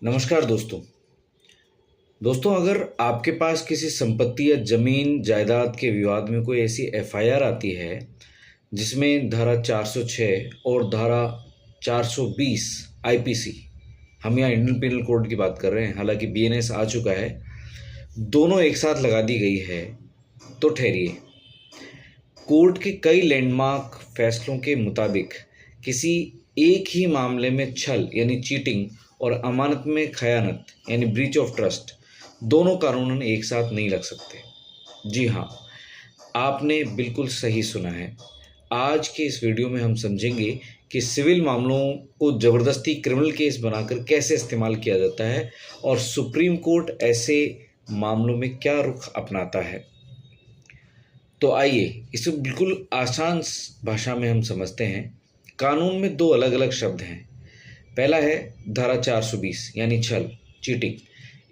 नमस्कार दोस्तों अगर आपके पास किसी संपत्ति या जमीन जायदाद के विवाद में कोई ऐसी एफआईआर आती है जिसमें धारा 406 और धारा 420 आईपीसी, हम यहाँ इंडियन पिनल कोड की बात कर रहे हैं, हालांकि बीएनएस आ चुका है, दोनों एक साथ लगा दी गई है, तो ठहरिए। कोर्ट के कई लैंडमार्क फैसलों के मुताबिक किसी एक ही मामले में छल यानी चीटिंग और अमानत में खयानत यानी ब्रीच ऑफ ट्रस्ट दोनों कानून एक साथ नहीं लग सकते। जी हाँ, आपने बिल्कुल सही सुना है। आज के इस वीडियो में हम समझेंगे कि सिविल मामलों को ज़बरदस्ती क्रिमिनल केस बनाकर कैसे इस्तेमाल किया जाता है और सुप्रीम कोर्ट ऐसे मामलों में क्या रुख अपनाता है। तो आइए इसे बिल्कुल आसान भाषा में हम समझते हैं। कानून में दो अलग अलग शब्द हैं। पहला है धारा 420 यानी छल, चीटिंग।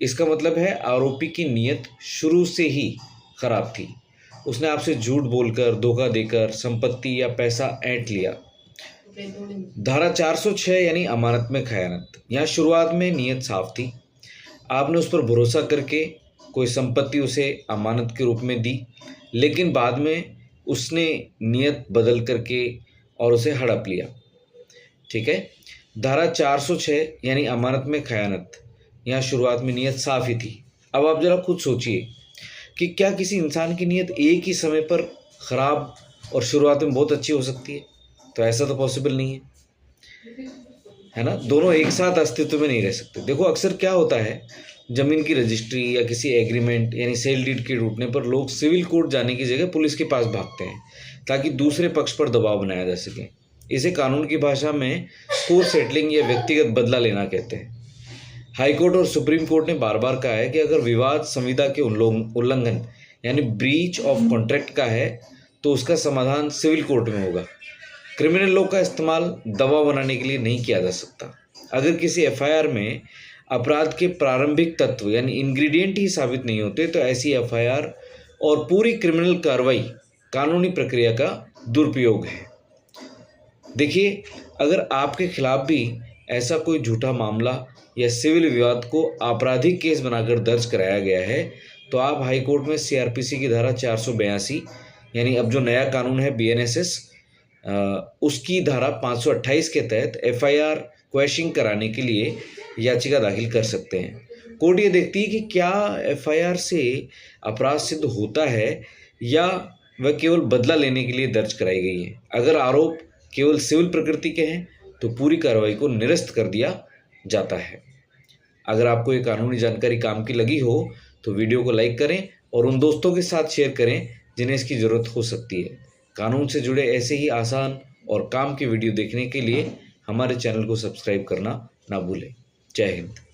इसका मतलब है आरोपी की नीयत शुरू से ही खराब थी, उसने आपसे झूठ बोलकर, धोखा देकर संपत्ति या पैसा ऐंठ लिया। धारा 406 यानी अमानत में खयानत। यहाँ शुरुआत में नीयत साफ थी, आपने उस पर भरोसा करके कोई संपत्ति उसे अमानत के रूप में दी, लेकिन बाद में उसने नीयत बदल करके और उसे हड़प लिया। ठीक है। धारा 406 यानी अमानत में खयानत, यहाँ शुरुआत में नीयत साफ ही थी। अब आप जरा खुद सोचिए कि क्या किसी इंसान की नीयत एक ही समय पर ख़राब और शुरुआत में बहुत अच्छी हो सकती है? तो ऐसा तो पॉसिबल नहीं है ना। दोनों एक साथ अस्तित्व में नहीं रह सकते। देखो अक्सर क्या होता है, ज़मीन की रजिस्ट्री या किसी एग्रीमेंट यानी सेल डीड के टूटने पर लोग सिविल कोर्ट जाने की जगह पुलिस के पास भागते हैं ताकि दूसरे पक्ष पर दबाव बनाया जा सके। इसे कानून की भाषा में कोर्ट सेटलिंग या व्यक्तिगत बदला लेना कहते हैं। हाईकोर्ट और सुप्रीम कोर्ट ने बार बार कहा है कि अगर विवाद संविदा के उल्लंघन यानी ब्रीच ऑफ कॉन्ट्रैक्ट का है तो उसका समाधान सिविल कोर्ट में होगा। क्रिमिनल लॉ का इस्तेमाल दबाव बनाने के लिए नहीं किया जा सकता। अगर किसी एफआईआर में अपराध के प्रारंभिक तत्व यानी इंग्रेडिएंट ही साबित नहीं होते तो ऐसी एफआईआर और पूरी क्रिमिनल कार्रवाई कानूनी प्रक्रिया का दुरुपयोग है। देखिए, अगर आपके खिलाफ भी ऐसा कोई झूठा मामला या सिविल विवाद को आपराधिक केस बनाकर दर्ज कराया गया है तो आप हाई कोर्ट में सीआरपीसी की धारा 482 यानी अब जो नया कानून है बीएनएसएस, उसकी धारा 528 के तहत एफआईआर क्वैशिंग कराने के लिए याचिका दाखिल कर सकते हैं। कोर्ट ये देखती है कि क्या एफआईआर से अपराध सिद्ध होता है या वह केवल बदला लेने के लिए दर्ज कराई गई है। अगर आरोप केवल सिविल प्रकृति के हैं तो पूरी कार्रवाई को निरस्त कर दिया जाता है। अगर आपको ये कानूनी जानकारी काम की लगी हो तो वीडियो को लाइक करें और उन दोस्तों के साथ शेयर करें जिन्हें इसकी ज़रूरत हो सकती है। कानून से जुड़े ऐसे ही आसान और काम की वीडियो देखने के लिए हमारे चैनल को सब्सक्राइब करना ना भूलें। जय हिंद।